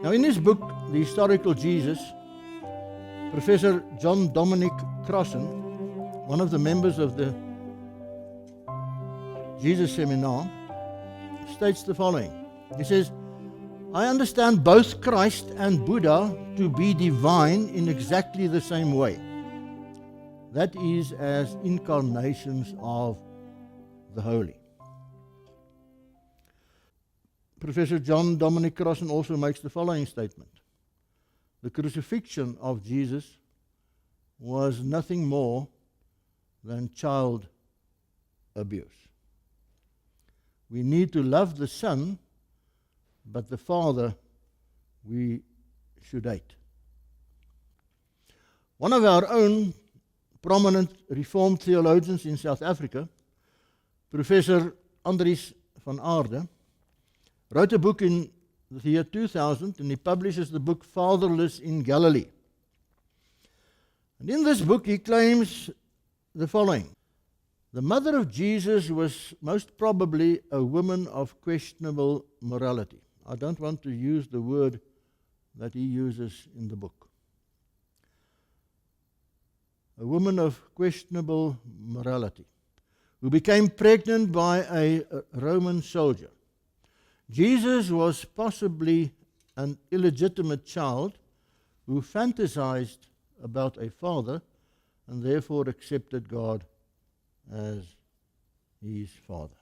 Now, in his book, The Historical Jesus, Professor John Dominic Crossan, one of the members of the Jesus Seminar, states the following. He says, I understand both Christ and Buddha to be divine in exactly the same way. That is, as incarnations of the holy. Professor John Dominic Crossan also makes the following statement. The crucifixion of Jesus was nothing more than child abuse. We need to love the Son, but the Father we should hate. One of our own prominent Reformed theologians in South Africa, Professor Andries van Aarde, wrote a book in the year 2000, and he publishes the book Fatherless in Galilee. And in this book he claims the following. The mother of Jesus was most probably a woman of questionable morality. I don't want to use the word that he uses in the book. A woman of questionable morality who became pregnant by a Roman soldier. Jesus was possibly an illegitimate child who fantasized about a father and therefore accepted God as his father.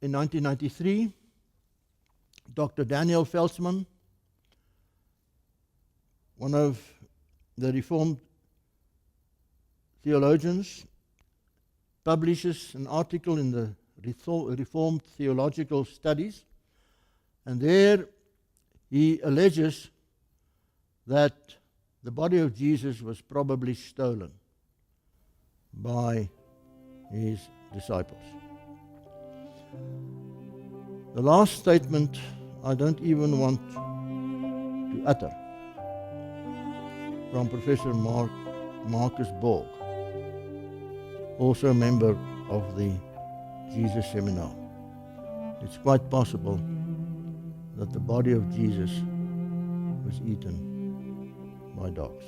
In 1993, Dr. Daniel Felsman, one of the Reformed theologians, publishes an article in the Reformed Theological Studies, and there he alleges that the body of Jesus was probably stolen by his disciples. The last statement I don't even want to utter, from Professor Marcus Borg, also a member of the Jesus Seminar. It's quite possible that the body of Jesus was eaten by dogs.